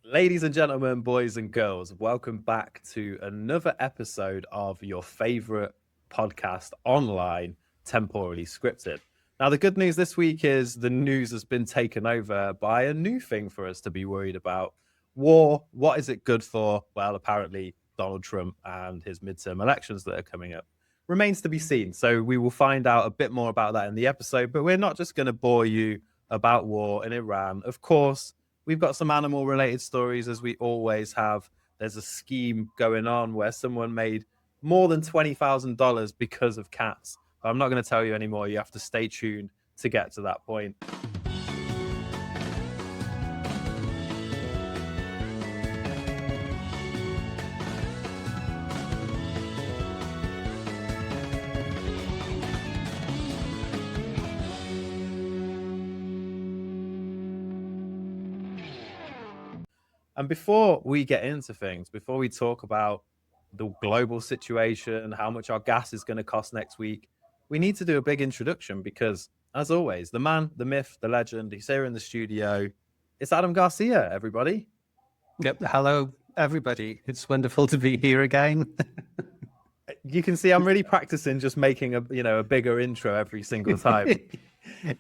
Ladies and gentlemen, boys and girls, welcome back to another episode of your favorite podcast online, Temporally Scripted. Now, the good news this week is the news has been taken over by a new thing for us to be worried about. War, what is it good for? Well, apparently Donald Trump and his midterm elections that are coming up remains to be seen. So we will find out a bit more about that in the episode, but we're not just going to bore you about war in Iran. Of course, we've got some animal related stories, as we always have. There's a scheme going on where someone made more than $20,000 because of cats. But I'm not going to tell you anymore. You have to stay tuned to get to that point. And before we get into things, before we talk about the global situation, how much our gas is going to cost next week, we need to do a big introduction because, as always, the man, the myth, the legend, he's here in the studio. It's Adam Garcia, everybody. Yep. Hello, everybody. It's wonderful to be here again. You can see I'm really practicing just making a bigger intro every single time.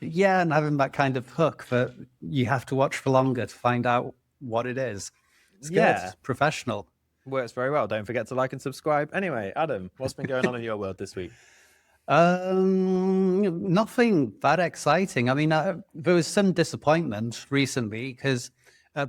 Yeah, and having that kind of hook that you have to watch for longer to find out what it is. It's good. It's professional. Works very well. Don't forget to like and subscribe. Anyway, Adam, what's been going on in your world this week? Nothing that exciting. I mean, there was some disappointment recently because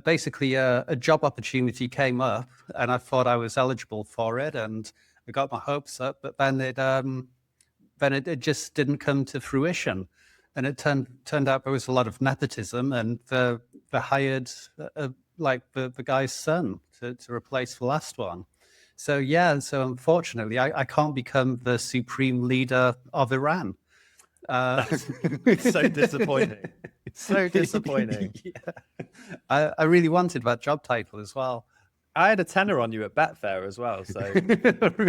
basically a job opportunity came up and I thought I was eligible for it and I got my hopes up, but then it just didn't come to fruition. And it turned out there was a lot of nepotism, and they hired the guy's son to replace the last one. So so unfortunately, I can't become the supreme leader of Iran. It's so disappointing. So disappointing. Yeah. I really wanted that job title as well. I had a tenner on you at Betfair as well, so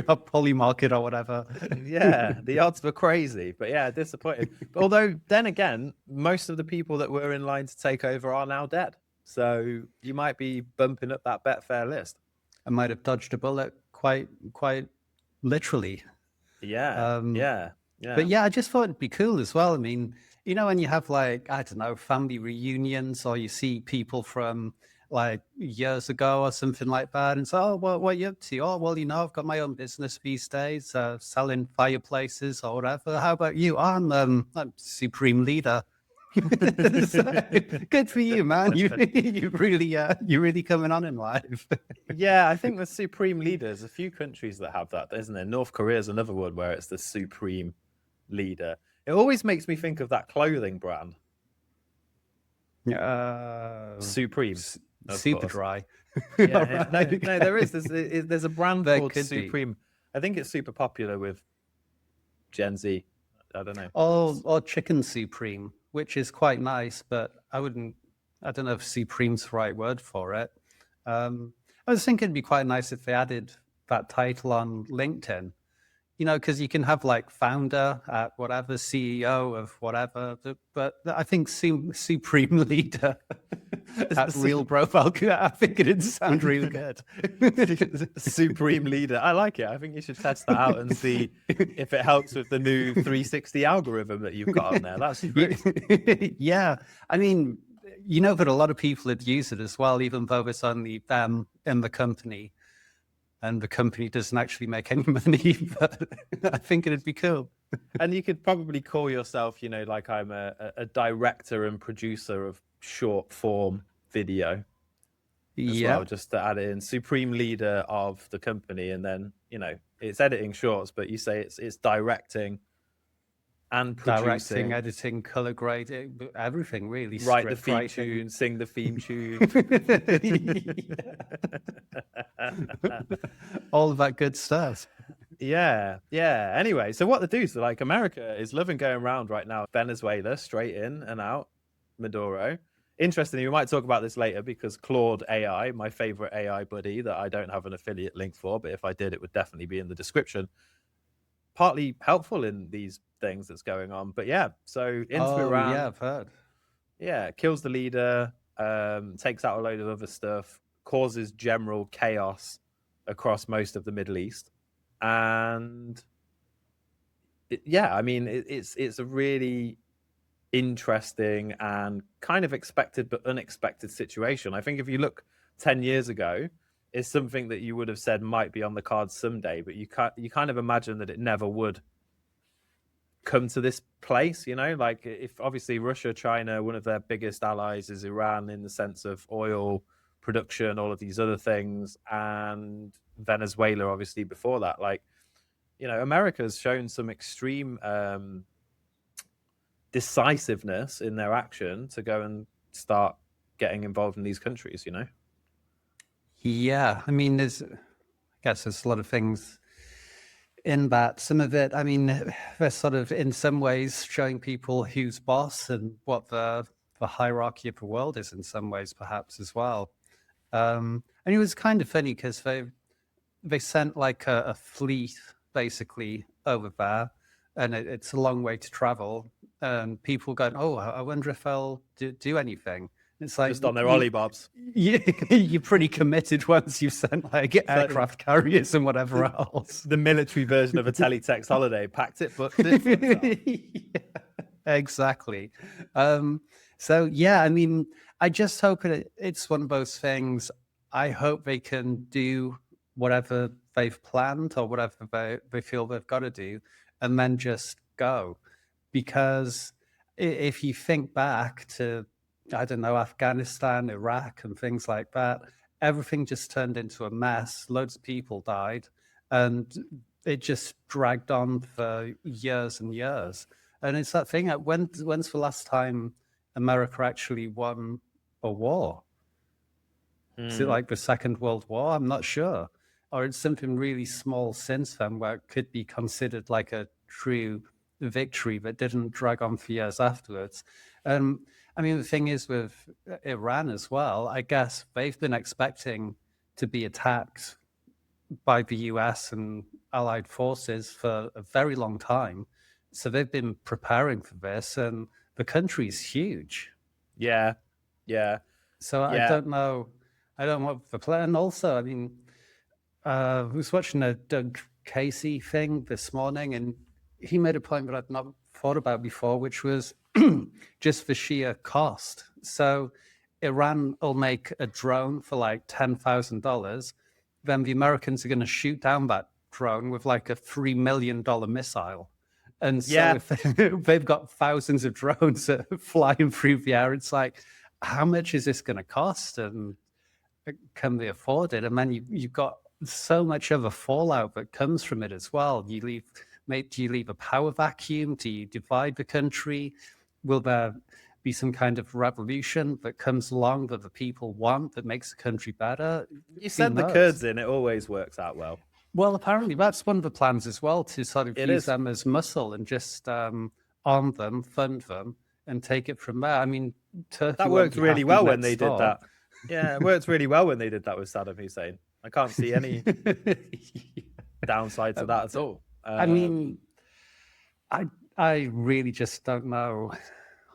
a poly market or whatever. Yeah, the odds were crazy, but yeah, disappointed. Although then again, most of the people that were in line to take over are now dead, so you might be bumping up that Betfair list. I might have dodged a bullet quite literally. Yeah. But yeah, I just thought it'd be cool as well. I mean, when you have family reunions, or you see people from like years ago or something like that, and so, oh, well, what are you up to? Oh, well, I've got my own business these days, selling fireplaces or whatever. How about you? I'm supreme leader. So, good for you, man. You really coming on in life. Yeah, I think the supreme leaders, a few countries that have that, isn't there? North Korea is another one where it's the supreme leader. It always makes me think of that clothing brand. Supreme. Super dry. Yeah, no, there is. There's a brand called Supreme. Be. I think it's super popular with Gen Z. I don't know. Or Chicken Supreme, which is quite nice, but I don't know if Supreme's the right word for it. I was thinking it'd be quite nice if they added that title on LinkedIn. Because you can have like founder at whatever, CEO of whatever, but I think supreme leader at real profile, I think it'd sound really good. Supreme leader. I like it. I think you should test that out and see if it helps with the new 360 algorithm that you've got on there. That's great. Yeah. I mean, that a lot of people would use it as well, even though it's only them in the company. And the company doesn't actually make any money, but I think it'd be cool. And you could probably call yourself, like I'm a director and producer of short form video. Well, just to add in supreme leader of the company, and then it's editing shorts, but you say it's directing and producing, editing, color grading, everything really. Write the theme tune, sing the theme tune. All of that good stuff. Yeah. Anyway, so what the dudes like, America is loving going around right now. Venezuela, straight in and out. Maduro. Interestingly, we might talk about this later because Claude AI, my favorite AI buddy that I don't have an affiliate link for, but if I did, it would definitely be in the description. Partly helpful in these things that's going on, but yeah, so into Iran. Yeah, I've heard. Yeah, kills the leader, takes out a load of other stuff, causes general chaos across most of the Middle East. And it's a really interesting and kind of expected but unexpected situation. I think if you look 10 years ago, it's something that you would have said might be on the cards someday, but you kind of imagine that it never would come to this place, like if obviously Russia, China, one of their biggest allies is Iran in the sense of oil production, all of these other things, and Venezuela obviously before that. Like, America's shown some extreme decisiveness in their action to go and start getting involved in these countries. Yeah, I mean, I guess there's a lot of things in that. Some of it, I mean, they're sort of in some ways showing people who's boss and what the hierarchy of the world is in some ways, perhaps as well. And it was kind of funny because they sent like a fleet basically over there, and it's a long way to travel. And people going, oh, I wonder if they'll do anything. It's like just on their ollie bobs. You're pretty committed once you've sent like aircraft carriers and whatever else. The military version of a teletext holiday, packed it, booked it. Yeah, exactly. So yeah, I mean, I just hope it's one of those things. I hope they can do whatever they've planned or whatever they feel they've got to do, and then just go. Because if you think back to, I don't know, Afghanistan, Iraq, and things like that, everything just turned into a mess. Loads of people died, and it just dragged on for years and years. And it's that thing, when's the last time America actually won a war? Is it like the Second World War? I'm not sure. Or it's something really small since then where it could be considered like a true victory that didn't drag on for years afterwards. I mean, the thing is with Iran as well, I guess they've been expecting to be attacked by the US and allied forces for a very long time. So they've been preparing for this, and the country's huge. Yeah. So I don't know what the plan. Also, I mean, I was watching a Doug Casey thing this morning, and he made a point that I'd not thought about before, which was just the sheer cost. So Iran will make a drone for like $10,000. Then the Americans are going to shoot down that drone with like a $3 million missile. And so if they've got thousands of drones flying through the air, it's like, how much is this going to cost? And can they afford it? And then you've got so much of a fallout that comes from it as well. Do you leave a power vacuum? Do you divide the country? Will there be some kind of revolution that comes along that the people want that makes the country better? You send the Kurds in, it always works out well. Well, apparently that's one of the plans as well, to sort of use them as muscle and just arm them, fund them, and take it from there. I mean, Turkey that worked really well when they did that. Yeah, it worked really well when they did that with Saddam Hussein. I can't see any downside to that at all. I mean, I really just don't know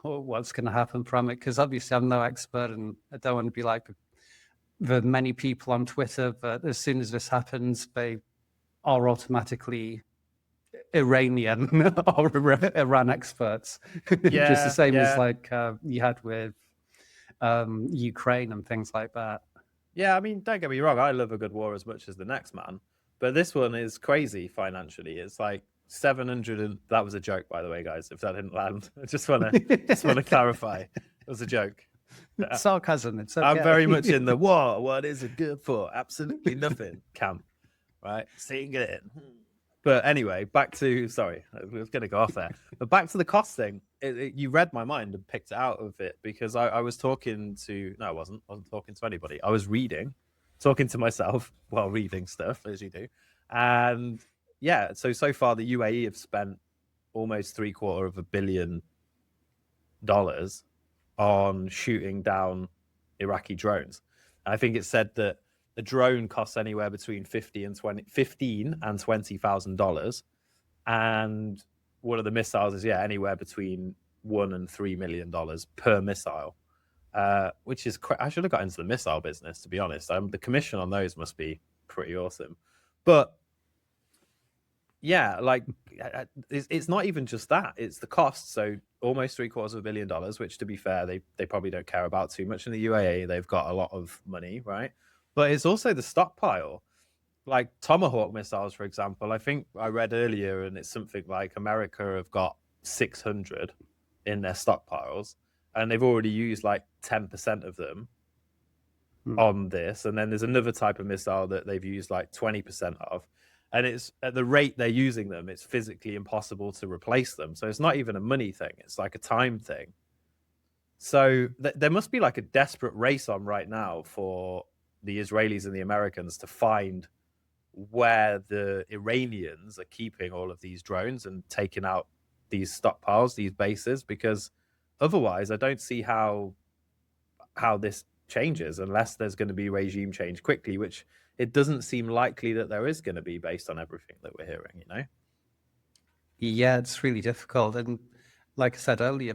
what's going to happen from it, because obviously I'm no expert, and I don't want to be like the many people on Twitter that as soon as this happens, they are automatically Iranian or Iran experts. Yeah, just the same as like you had with Ukraine and things like that. Yeah, I mean, don't get me wrong, I love a good war as much as the next man, but this one is crazy financially. It's like 700, and that was a joke, by the way, guys, if that didn't land. I just want to clarify. It was a joke. Sarcasm. It's okay. I'm very much in the war. What is it good for? Absolutely nothing camp, right? Seeing it in. But anyway, back to, sorry, I was going to go off there. But back to the cost thing. You read my mind and picked it out of it, because I was talking to, no, I wasn't talking to anybody. I was talking to myself while reading stuff, as you do. And yeah, so far the UAE have spent almost $750 million on shooting down Iraqi drones. I think it said that a drone costs anywhere between $15,000 and $20,000, and one of the missiles is anywhere between $1 and $3 million per missile. which is I should have got into the missile business, to be honest. The commission on those must be pretty awesome. But yeah, like it's not even just that; it's the cost. So almost $750 million, which, to be fair, they probably don't care about too much in the UAE. They've got a lot of money, right? But it's also the stockpile. Like Tomahawk missiles, for example. I think I read earlier, and it's something like America have got 600 in their stockpiles, and they've already used like 10% of them on this. And then there's another type of missile that they've used like 20% of. And it's at the rate they're using them, it's physically impossible to replace them. So it's not even a money thing, it's like a time thing. So there must be like a desperate race on right now for the Israelis and the Americans to find where the Iranians are keeping all of these drones and taking out these stockpiles, these bases, because otherwise I don't see how this changes unless there's going to be regime change quickly, which it doesn't seem likely that there is going to be based on everything that we're hearing, you know? Yeah, it's really difficult. And like I said earlier,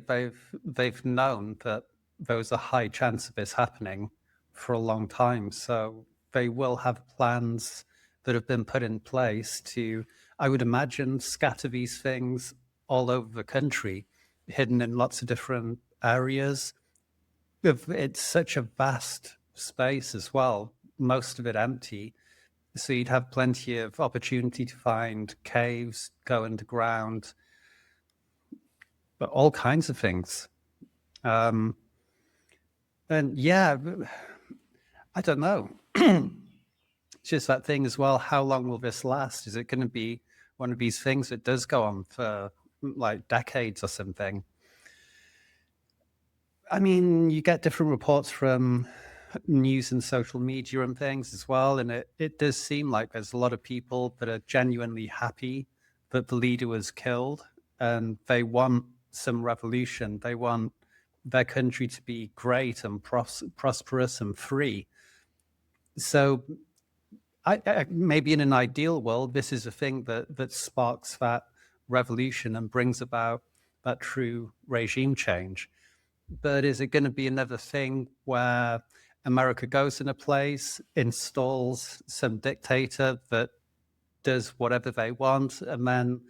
they've known that there was a high chance of this happening for a long time. So they will have plans that have been put in place to, I would imagine, scatter these things all over the country, hidden in lots of different areas. It's such a vast space as well, most of it empty. So you'd have plenty of opportunity to find caves, go underground, but all kinds of things. And yeah, I don't know. It's just that thing as well. How long will this last? Is it going to be one of these things that does go on for like decades or something? I mean, you get different reports from news and social media and things as well. And it does seem like there's a lot of people that are genuinely happy that the leader was killed, and they want some revolution. They want their country to be great and prosperous and free. So I maybe in an ideal world, this is a thing that sparks that revolution and brings about that true regime change. But is it going to be another thing where America goes in a place, installs some dictator that does whatever they want, and then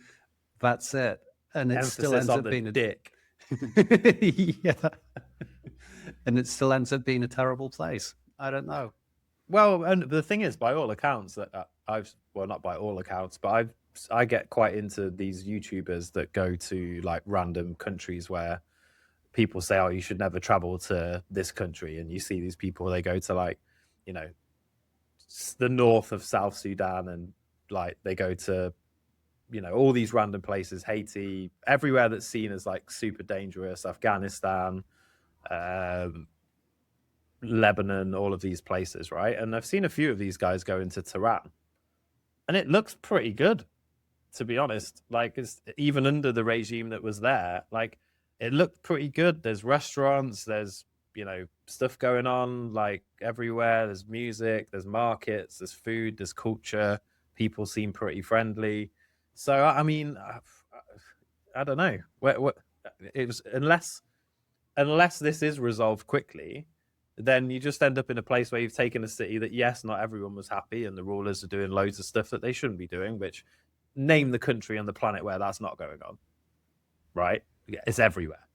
that's it? And it still ends up being a dick. Yeah. And it still ends up being a terrible place. I don't know. Well, and the thing is, by all accounts, that not by all accounts, but I get quite into these YouTubers that go to like random countries where people say, oh, you should never travel to this country. And you see these people, they go to like, you know, the north of South Sudan, and like they go to, you know, all these random places, Haiti, everywhere that's seen as like super dangerous, Afghanistan, Lebanon, all of these places, right? And I've seen a few of these guys go into Tehran, and it looks pretty good, to be honest. Like, it's even under the regime that was there, like it looked pretty good. There's restaurants, there's, you know, stuff going on like everywhere. There's music, there's markets, there's food, there's culture. People seem pretty friendly. So I mean, I don't know. What it was, unless this is resolved quickly, then you just end up in a place where you've taken a city that, yes, not everyone was happy, and the rulers are doing loads of stuff that they shouldn't be doing, which, name the country on the planet where that's not going on, right? Yeah, it's everywhere.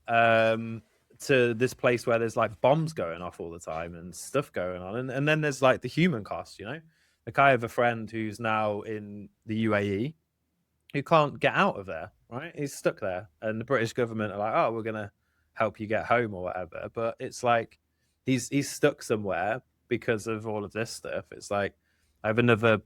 To this place where there's like bombs going off all the time and stuff going on. And then there's like the human cost, you know? Like, I have a friend who's now in the UAE who can't get out of there, right? He's stuck there. And the British government are like, oh, we're going to help you get home or whatever. But it's like, he's stuck somewhere because of all of this stuff. It's like, I have another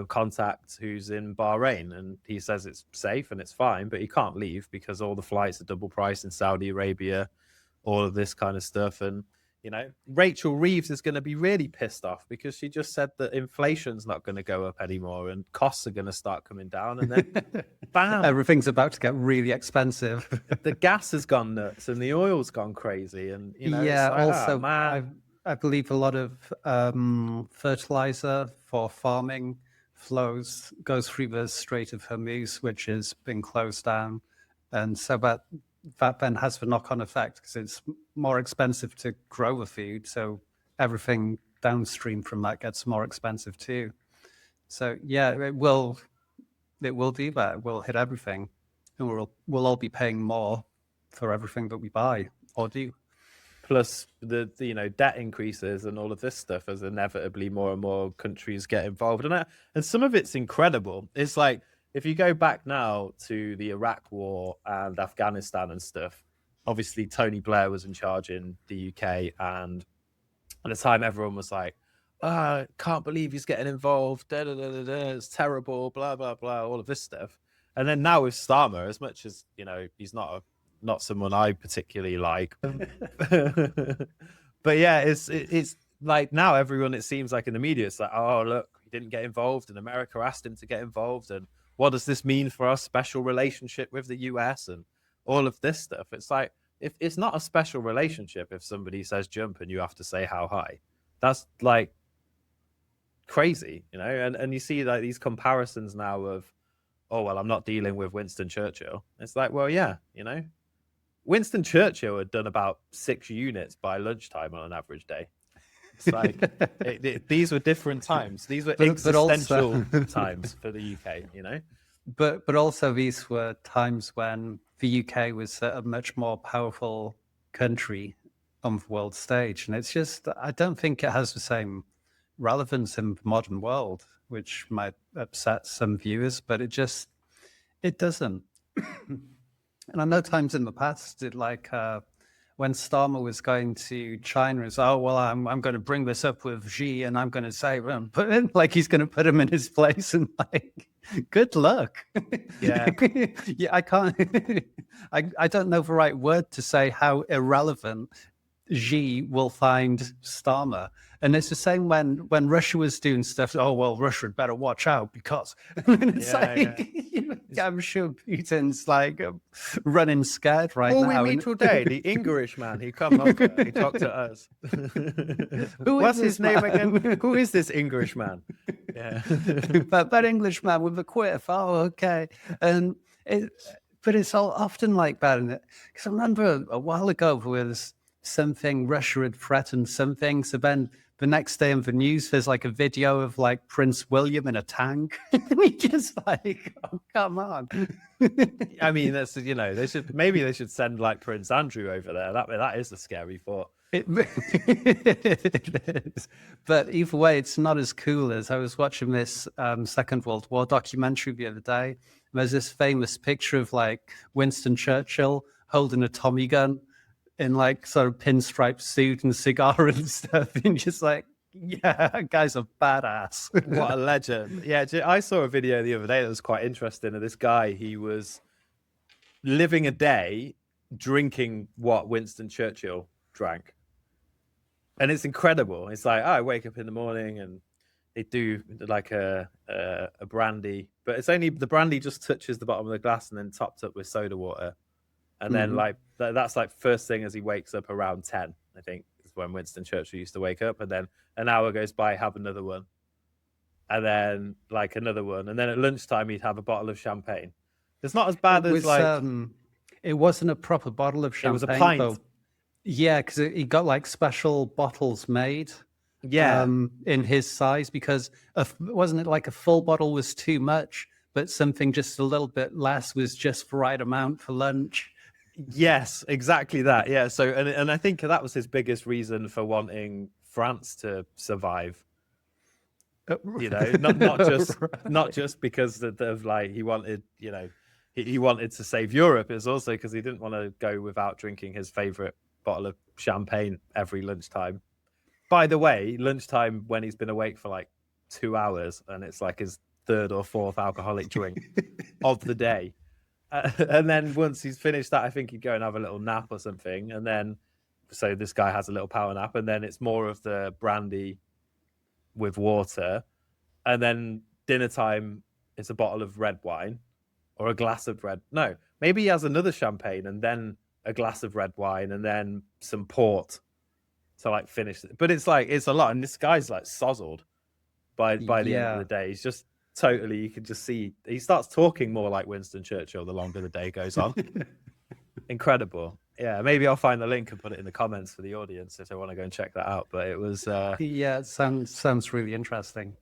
contact who's in Bahrain, and he says it's safe and it's fine, but he can't leave because all the flights are double priced in Saudi Arabia, all of this kind of stuff. And, you know, Rachel Reeves is going to be really pissed off because she just said that inflation's not going to go up anymore and costs are going to start coming down. And then, bam! Everything's about to get really expensive. The gas has gone nuts and the oil's gone crazy. And, you know, yeah, it's like, also, oh, man. I believe a lot of fertilizer for farming goes through the Strait of Hormuz, which has been closed down. And so that that then has the knock-on effect because it's more expensive to grow the food, so everything downstream from that gets more expensive too. So yeah, it will do that. It will hit everything, and we'll all be paying more for everything that we buy or do. Plus the debt increases and all of this stuff as inevitably more and more countries get involved. And some of it's incredible. It's like, if you go back now to the Iraq war and Afghanistan and stuff, obviously Tony Blair was in charge in the UK, and at the time everyone was like, can't believe he's getting involved, it's terrible, blah blah blah, all of this stuff. And then now with Starmer, as much as he's not someone I particularly like, but yeah, it's like now everyone, it seems like in the media, it's like, oh look, he didn't get involved and America asked him to get involved, and what does this mean for our special relationship with the US and all of this stuff. It's like, if it's not a special relationship if somebody says jump and you have to say how high. That's like crazy, and you see like these comparisons now of, oh well, I'm not dealing with Winston Churchill. It's like, well, yeah, Winston Churchill had done about 6 units by lunchtime on an average day. It's like these were different times. These were existential times for the UK, But also these were times when the UK was a much more powerful country on the world stage, and it's just, I don't think it has the same relevance in the modern world, which might upset some viewers, but it doesn't. And I know times in the past, when Starmer was going to China, it's, oh, well, I'm going to bring this up with Xi, and I'm going to say, like he's going to put him in his place, and like, good luck. Yeah. Yeah, I can't, I don't know the right word to say how irrelevant Xi will find Starmer. And it's the same when Russia was doing stuff. Oh, well, Russia had better watch out because it's I'm sure Putin's like running scared right now. Who we meet today, the Englishman. He come over, he talked to us. What's his name again? Who is this Englishman? Yeah. that Englishman with a quiff. Oh, okay. And but it's all often like that. Because I remember a while ago there was something, Russia had threatened something, so then the next day in the news there's like a video of like Prince William in a tank. We just like, oh, come on. I mean, that's, they should send like Prince Andrew over there. That is a scary thought. It is. But either way, it's not as cool. As I was watching this Second World War documentary the other day. There's this famous picture of like Winston Churchill holding a Tommy gun in like sort of pinstripe suit and cigar and stuff, and just like, yeah, that guy's a badass. What a legend. Yeah, I saw a video the other day that was quite interesting of this guy. He was living a day drinking what Winston Churchill drank, and it's incredible. It's like, I wake up in the morning and they do like a brandy, but it's only, the brandy just touches the bottom of the glass and then topped up with soda water. And then like that's like first thing as he wakes up around 10, I think, is when Winston Churchill used to wake up. And then an hour goes by, have another one. And then like another one. And then at lunchtime, he'd have a bottle of champagne. It's not as bad as like... it wasn't a proper bottle of champagne. It was a pint. Though. Yeah, because he got like special bottles made. Yeah. In his size, because wasn't it like a full bottle was too much, but something just a little bit less was just the right amount for lunch. Yes, exactly that. Yeah. So, and I think that was his biggest reason for wanting France to survive. Not just because of like he wanted, he wanted to save Europe. It's also because he didn't want to go without drinking his favorite bottle of champagne every lunchtime. By the way, lunchtime when he's been awake for like 2 hours, and it's like his third or fourth alcoholic drink of the day. And then once he's finished that, I think he'd go and have a little nap or something. And then, so this guy has a little power nap, and then it's more of the brandy with water. And then dinner time, it's a bottle of red wine or a glass of red. No, maybe he has another champagne and then a glass of red wine and then some port to like finish it. But it's like, it's a lot. And this guy's like sozzled by the end of the day. He's just totally, you can just see he starts talking more like Winston Churchill the longer the day goes on. Incredible. Yeah, maybe I'll find the link and put it in the comments for the audience if they want to go and check that out. But it was Yeah, it sounds really interesting.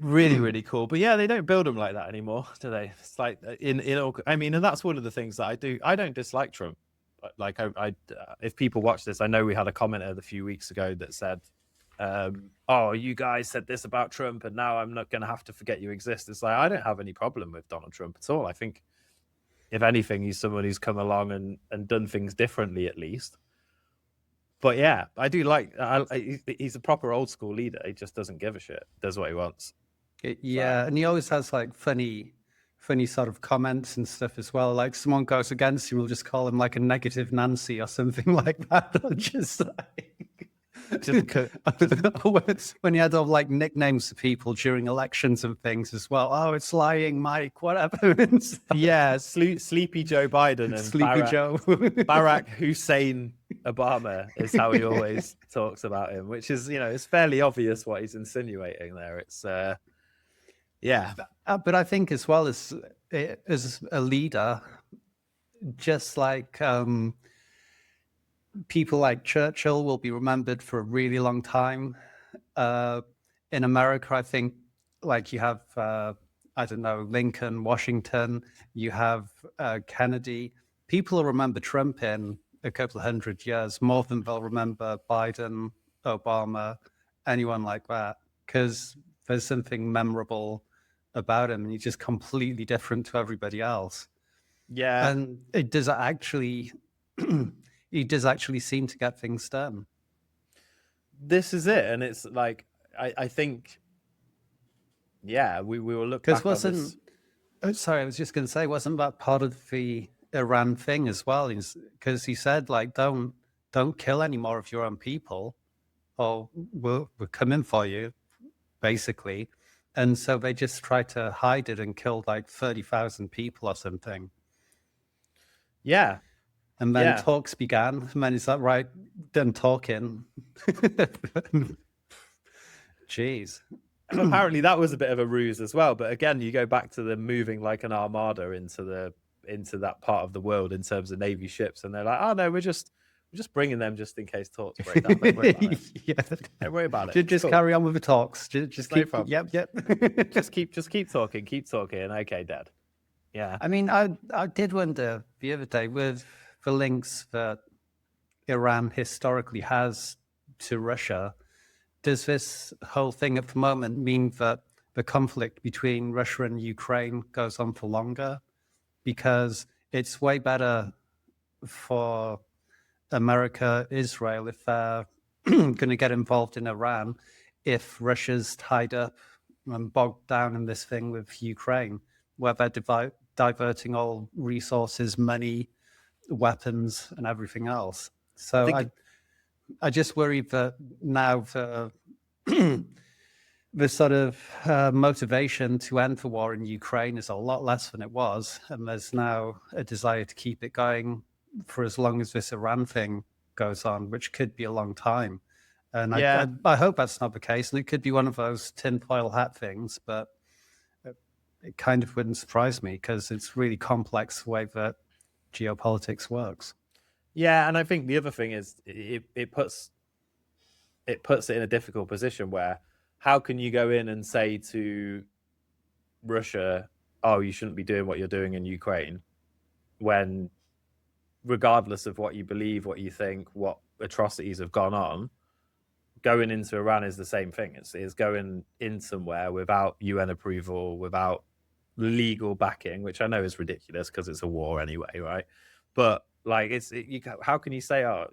really, really cool. But yeah, they don't build them like that anymore, do they? It's like in all, I mean, and that's one of the things that I do. I don't dislike Trump. Like if people watch this, I know we had a commenter a few weeks ago that said, "Oh, you guys said this about Trump, and now I'm not going to have to forget you exist." It's like I don't have any problem with Donald Trump at all. I think, if anything, he's someone who's come along and done things differently, at least. But yeah, I do like. He's a proper old school leader. He just doesn't give a shit. Does what he wants. Yeah, and he always has like funny sort of comments and stuff as well. Like someone goes against him, we'll just call him like a negative Nancy or something like that. Just when he had all like nicknames for people during elections and things as well. Oh, it's lying Mike, whatever. Yeah, Sleepy Joe Biden and Sleepy Joe. Barack Hussein Obama is how he always talks about him, which is, it's fairly obvious what he's insinuating there. It's yeah. But I think as well as a leader, just like people like Churchill will be remembered for a really long time. In America, I think like you have, I don't know, Lincoln, Washington, you have Kennedy. People will remember Trump in a couple of 100 years more than they'll remember Biden, Obama, anyone like that, because there's something memorable about him and he's just completely different to everybody else. Yeah. And it does actually, he does actually seem to get things done. This is it. And it's like, I think, yeah, we will look back on this. Sorry, I was just going to say, wasn't that part of the Iran thing as well? Because he said, like, don't kill any more of your own people or we're coming for you, basically. And so they just tried to hide it and killed like 30,000 people or something. Yeah. And then talks began. And then he's like, right, done talking. Jeez. And apparently that was a bit of a ruse as well. But again, you go back to them moving like an armada into that part of the world in terms of Navy ships. And they're like, oh, no, we're just bringing them just in case talks break down. Don't worry about it. Yeah. Don't worry about it. Just carry on with the talks. Just keep. Yep. just keep talking. Okay, Dad. Yeah. I mean, I did wonder the other day with the links that Iran historically has to Russia. Does this whole thing at the moment mean that the conflict between Russia and Ukraine goes on for longer? Because it's way better for America, Israel, if they're going to get involved in Iran, if Russia's tied up and bogged down in this thing with Ukraine, where they're diverting all resources, money, weapons, and everything else. So I just worry that now the sort of motivation to end the war in Ukraine is a lot less than it was, and there's now a desire to keep it going for as long as this Iran thing goes on, which could be a long time. And I hope that's not the case. And it could be one of those tinfoil hat things, but it kind of wouldn't surprise me because it's really complex the way that geopolitics works. Yeah, and I think the other thing is it puts it in a difficult position where how can you go in and say to Russia, oh, you shouldn't be doing what you're doing in Ukraine, when regardless of what you believe, what you think, what atrocities have gone on, going into Iran is the same thing. It's going in somewhere without UN approval, without legal backing, which I know is ridiculous because it's a war anyway, right? But like, how can you say, oh,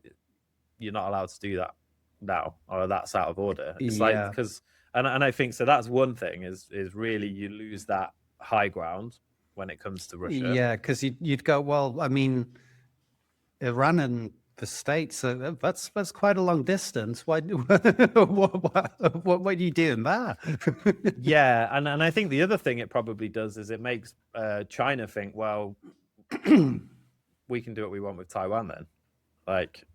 you're not allowed to do that now, or that's out of order? It's like, because, and I think so. That's one thing is really you lose that high ground when it comes to Russia. Yeah, because you'd go, well, I mean, Iran and the States, that's quite a long distance. Why? What are you doing there? Yeah, and I think the other thing it probably does is it makes China think, well, we can do what we want with Taiwan then. Like,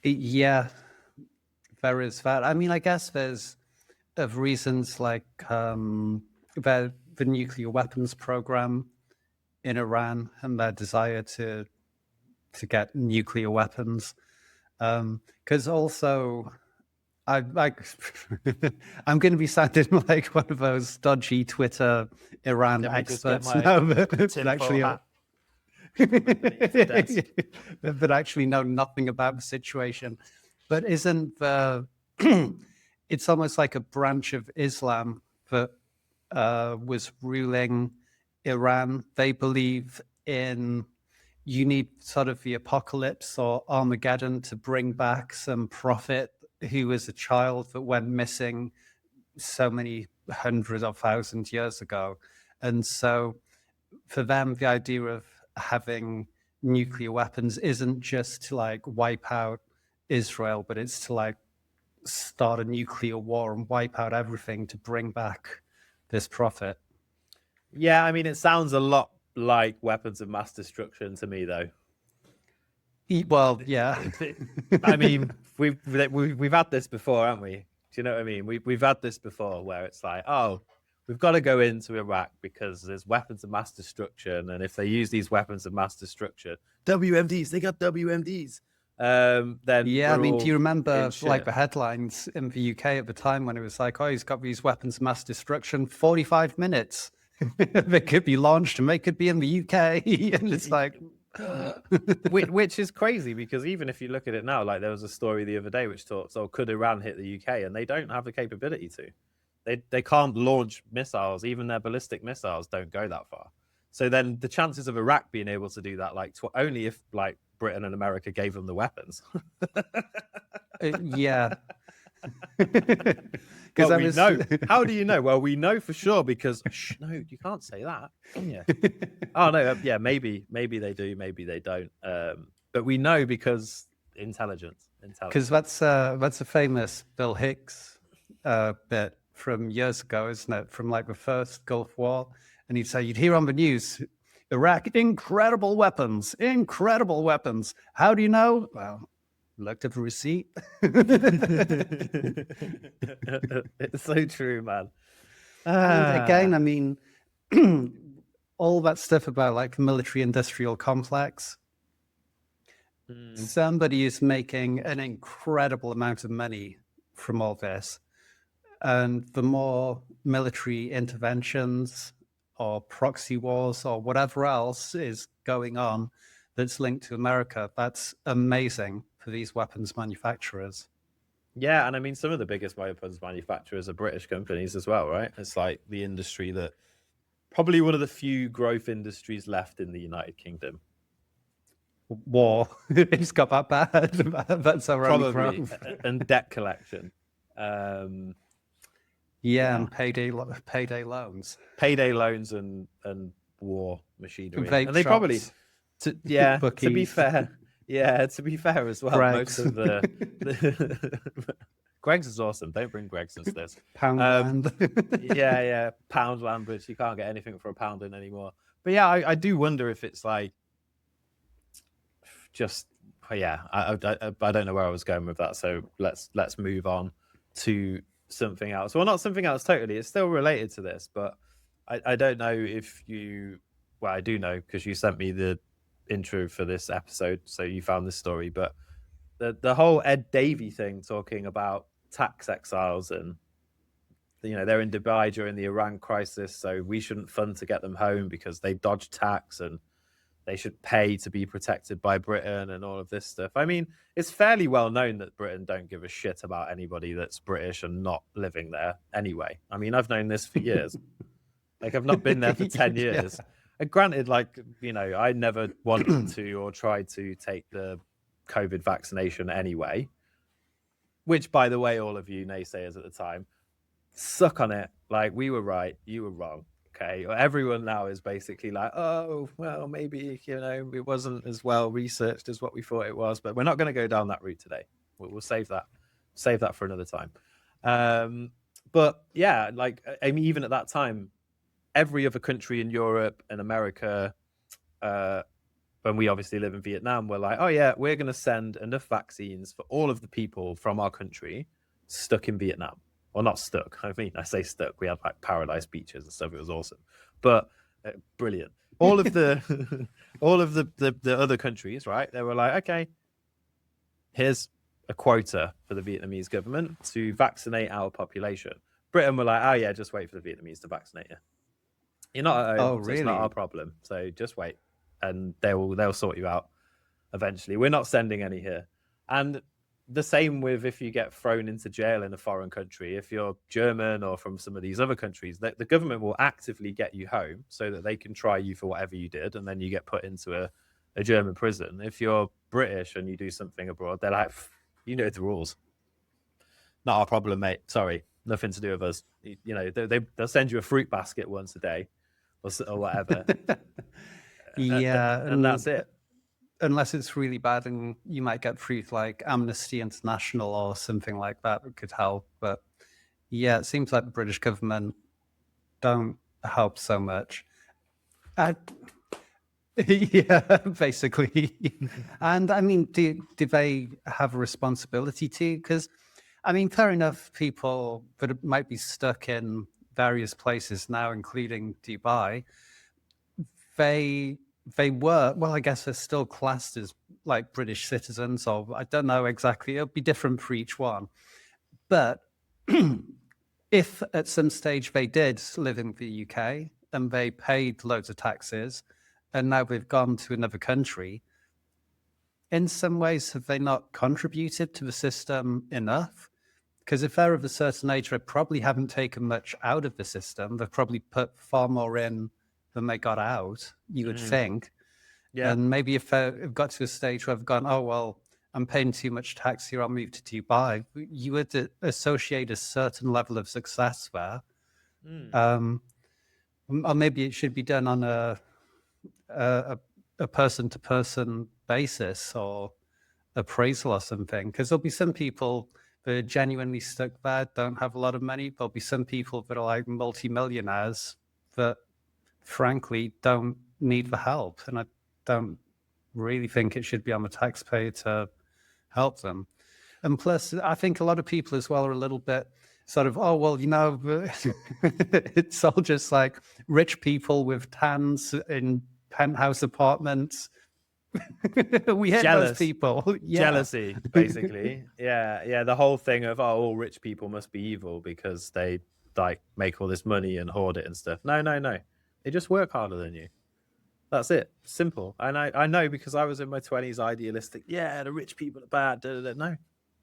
yeah, there is that. I mean, I guess there's reasons like the nuclear weapons program in Iran and their desire to get nuclear weapons. Because also, I'm going to be sounding like one of those dodgy Twitter Iran experts now, but actually know nothing about the situation. But isn't the it's almost like a branch of Islam that was ruling Iran. They believe in you need sort of the apocalypse or Armageddon to bring back some prophet who was a child that went missing so many hundreds of thousands years ago. And so for them, the idea of having nuclear weapons isn't just to like wipe out Israel, but it's to like start a nuclear war and wipe out everything to bring back this prophet. Yeah, I mean, it sounds a lot like weapons of mass destruction to me, though. Well, yeah. I mean, we've had this before, haven't we? Do you know what I mean? We've had this before where it's like, oh, we've got to go into Iraq because there's weapons of mass destruction, and if they use these weapons of mass destruction, WMDs, they got WMDs. Then yeah, I mean, do you remember like the headlines in the UK at the time when it was like, oh, he's got these weapons of mass destruction, 45 minutes. They could be launched and they could be in the UK. And it's like, which is crazy because even if you look at it now, like there was a story the other day which talks, oh, could Iran hit the UK? And they don't have the capability to. They can't launch missiles. Even their ballistic missiles don't go that far. So then the chances of Iraq being able to do that, like only if like Britain and America gave them the weapons. Yeah. Because well, we know. How do you know? Well, we know for sure because no, you can't say that, can you? Oh no, yeah, maybe they do, maybe they don't. But we know because intelligence. Because that's a famous Bill Hicks bit from years ago, isn't it? From like the first Gulf War, and he'd say you'd hear on the news, Iraq, incredible weapons. How do you know? Well, looked at the receipt. It's so true, man. And again, I mean, all that stuff about like the military industrial complex. Somebody is making an incredible amount of money from all this. And the more military interventions or proxy wars or whatever else is going on that's linked to America, that's amazing for these weapons manufacturers. Yeah, and I mean, some of the biggest weapons manufacturers are British companies as well, right? It's like the industry that probably one of the few growth industries left in the United Kingdom. War. It's got that bad. That's our only growth. And debt collection. Yeah, and payday loans. Payday loans and war machinery. Vape and they shops. Probably... to be fair as well. Greggs. Most of the Greggs is awesome. Don't bring Greggs into this. Poundland. yeah, Poundland, but you can't get anything for £1 anymore. But yeah, I do wonder if it's like just I don't know where I was going with that. So let's move on to something else. Well, not something else totally. It's still related to this, but I don't know if you. Well, I do know because you sent me the intro for this episode, so you found this story. But the whole Ed Davey thing, talking about tax exiles, and they're in Dubai during the Iran crisis, so we shouldn't fund to get them home because they dodged tax and they should pay to be protected by Britain and all of this stuff. I mean, it's fairly well known that Britain don't give a shit about anybody that's British and not living there anyway. I mean, I've known this for years. Like, I've not been there for 10 years. Yeah. And granted, like, I never wanted to or tried to take the COVID vaccination anyway, which, by the way, all of you naysayers at the time, suck on it. Like, we were right, you were wrong. Okay, everyone now is basically like, oh, well, maybe, it wasn't as well researched as what we thought it was, but we're not going to go down that route today. We'll save that for another time. But yeah, like, I mean, even at that time, every other country in Europe and America, when we obviously live in Vietnam, we're like, oh yeah, we're going to send enough vaccines for all of the people from our country stuck in Vietnam. Well, not stuck. I mean, I say stuck. We had like paradise beaches and stuff. It was awesome, but brilliant. all of the all of the other countries, right? They were like, okay, here's a quota for the Vietnamese government to vaccinate our population. Britain were like, oh yeah, just wait for the Vietnamese to vaccinate you. You're not at home, Oh, so it's not our really? problem. So just wait, and they'll sort you out eventually. We're not sending any here. And the same with if you get thrown into jail in a foreign country. If you're German or from some of these other countries, the government will actively get you home so that they can try you for whatever you did, and then you get put into a German prison. If you're British and you do something abroad, they're like, you know the rules. Not our problem, mate. Sorry, nothing to do with us. You know, they'll send you a fruit basket once a day or whatever. Yeah, And that's it. Unless it's really bad, and you might get through like Amnesty International or something like that could help. But yeah, it seems like the British government don't help so much. Yeah, basically. And I mean, do they have a responsibility to? Because I mean, fair enough, people that might be stuck in various places now, including Dubai, they were, well, I guess they're still classed as like British citizens, or I don't know exactly. It'll be different for each one. But if at some stage they did live in the UK and they paid loads of taxes, and now they've gone to another country, in some ways, have they not contributed to the system enough? Because if they're of a certain age, they probably haven't taken much out of the system. They've probably put far more in than they got out, you would think. Yeah. And maybe if they've got to a stage where they've gone, oh, well, I'm paying too much tax here, I'll move to Dubai, you would associate a certain level of success there. Or maybe it should be done on a person-to-person basis or appraisal or something. Because there'll be some people that are genuinely stuck there, don't have a lot of money. There'll be some people that are like multi-millionaires that frankly don't need the help. And I don't really think it should be on the taxpayer to help them. And plus, I think a lot of people as well are a little bit sort of, oh, well, you know, it's all just like rich people with tans in penthouse apartments. We hate those people. Yeah. Jealousy, basically. Yeah. The whole thing of, oh, all rich people must be evil because they like make all this money and hoard it and stuff. No. They just work harder than you. That's it. Simple. And I know because I was in my 20s idealistic. Yeah, the rich people are bad. Da, da, da. No.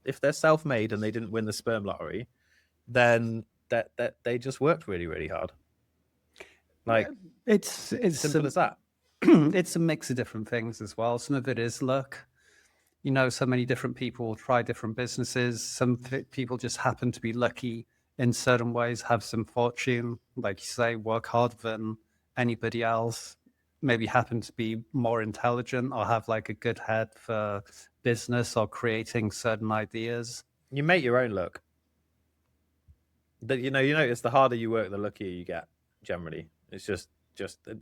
If they're self-made and they didn't win the sperm lottery, then that they just worked really, really hard. Like it's simple as that. It's a mix of different things as well. Some of it is luck. You know, so many different people will try different businesses. Some people just happen to be lucky in certain ways, have some fortune, like you say, work harder than anybody else, maybe happen to be more intelligent or have like a good head for business or creating certain ideas. You make your own luck. You notice the harder you work, the luckier you get, generally. It's just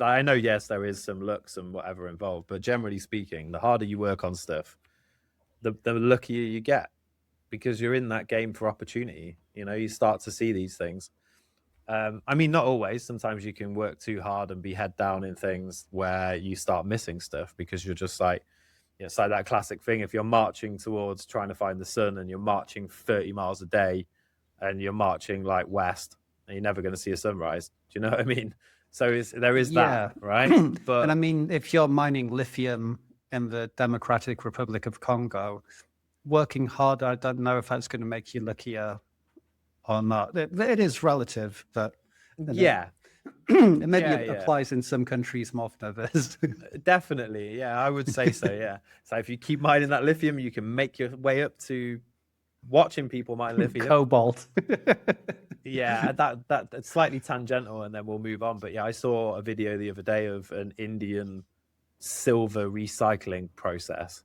I know, yes, there is some luck, some whatever involved, but generally speaking, the harder you work on stuff, the luckier you get, because you're in that game for opportunity. You know, you start to see these things. I mean, not always. Sometimes you can work too hard and be head down in things where you start missing stuff because you're just like, it's like that classic thing. If you're marching towards trying to find the sun and you're marching 30 miles a day and you're marching like west, and you're never going to see a sunrise. Do you know what I mean? So there is that, right? But and I mean, if you're mining lithium in the Democratic Republic of Congo, working hard, I don't know if that's going to make you luckier or not. It is relative, but yeah. Maybe applies in some countries more than others. Definitely, yeah, I would say so. Yeah, so if you keep mining that lithium, you can make your way up to watching people mine lithium. Cobalt. Yeah, that's slightly tangential, and then we'll move on. But yeah, I saw a video the other day of an Indian silver recycling process.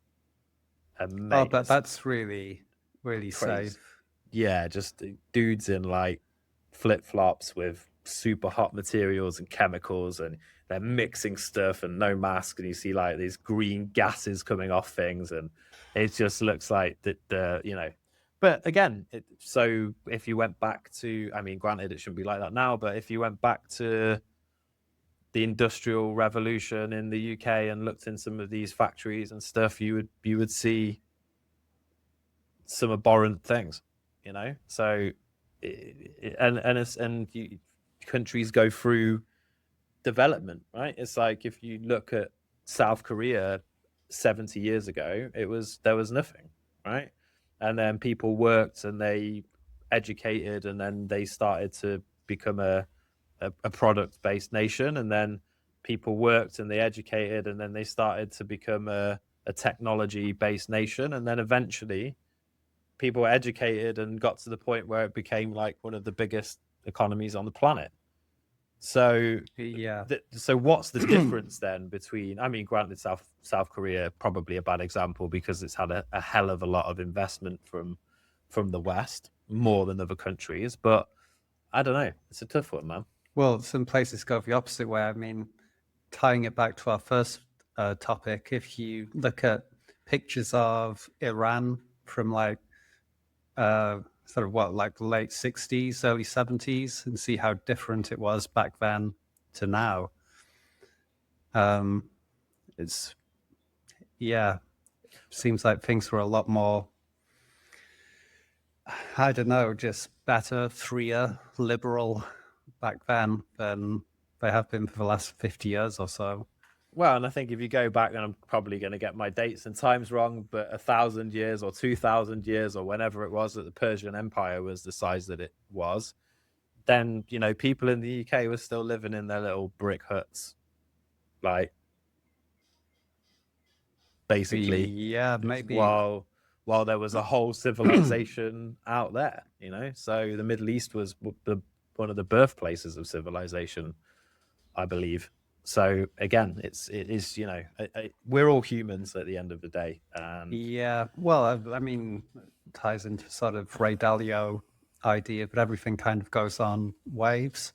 Amazing. Oh, but that's really, really safe. Yeah, just dudes in like flip-flops with super hot materials and chemicals, and they're mixing stuff and no mask, and you see like these green gases coming off things, and it just looks like that, you know. But again, so if you went back to, I mean, granted, it shouldn't be like that now, but if you went back to the Industrial Revolution in the UK and looked in some of these factories and stuff, you would see some abhorrent things, you know. So, countries go through development, right? It's like if you look at South Korea 70 years ago, there was nothing, right? And then people worked and they educated, and then they started to become a product-based nation, and then people worked and they educated, and then they started to become a technology-based nation, and then eventually people were educated and got to the point where it became like one of the biggest economies on the planet. So Yeah. So what's the difference then between? I mean, granted, South Korea probably a bad example because it's had a hell of a lot of investment from the West, more than other countries. But I don't know. It's a tough one, man. Well, some places go the opposite way. I mean, tying it back to our first topic, if you look at pictures of Iran from like sort of like the late 60s, early 70s, and see how different it was back then to now. It's, yeah, seems like things were a lot more, I don't know, just better, freer, liberal back then than they have been for the last 50 years or so. Well, and I think if you go back, and I'm probably going to get my dates and times wrong, but 1,000 years or 2,000 years or whenever it was that the Persian Empire was the size that it was, then, you know, people in the UK were still living in their little brick huts, like, basically. Yeah, maybe. While there was a whole civilization out there, you know. So the Middle East was one of the birthplaces of civilization, I believe. So again, it is, you know, we're all humans at the end of the day. And yeah, well, I mean, it ties into sort of Ray Dalio idea, but everything kind of goes on waves,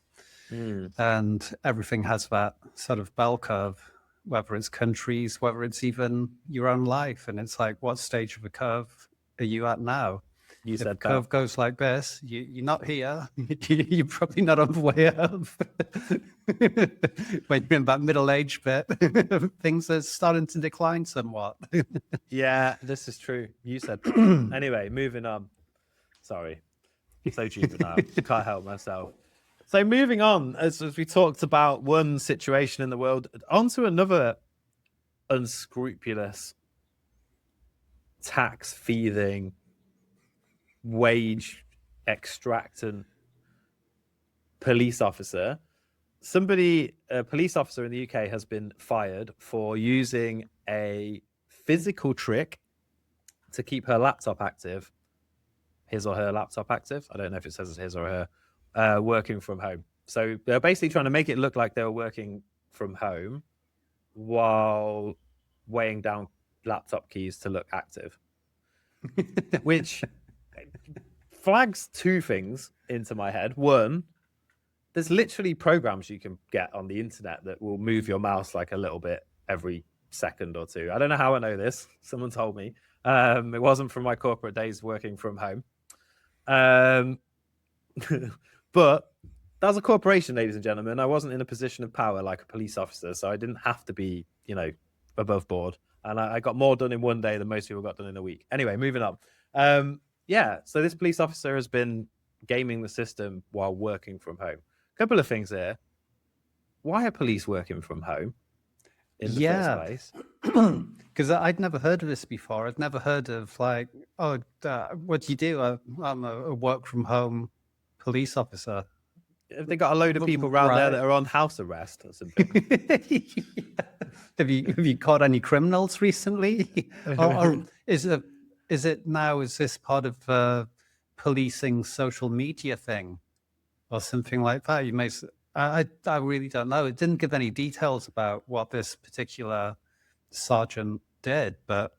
and everything has that sort of bell curve, whether it's countries, whether it's even your own life. And it's like, what stage of the curve are you at now? You if said the curve goes like this, you're not here. You're probably not on the way up. When you're in that middle age bit, things are starting to decline somewhat. Yeah, this is true. You said anyway, moving on. Sorry. So juvenile. Can't help myself. So moving on, as we talked about one situation in the world, onto another unscrupulous, tax thieving, wage extractant police officer. A police officer in the UK has been fired for using a physical trick to keep her laptop active, his or her laptop active. I don't know if it says it's his or her, working from home. So they're basically trying to make it look like they were working from home while weighing down laptop keys to look active, which flags two things into my head. One, there's literally programs you can get on the internet that will move your mouse like a little bit every second or two. I don't know how I know this. Someone told me. It wasn't from my corporate days working from home. But that was a corporation, ladies and gentlemen. I wasn't in a position of power like a police officer, so I didn't have to be, you know, above board. And I got more done in one day than most people got done in a week. Anyway, moving on. Yeah, so this police officer has been gaming the system while working from home. A couple of things here. Why are police working from home in the first place? Because I'd never heard of this before. I'd never heard of like, oh, what do you do? I'm a work from home police officer. Have they got a load of people around there that are on house arrest or something? Have you caught any criminals recently? or is this part of policing social media thing or something like that? You may. I really don't know. It didn't give any details about what this particular sergeant did, but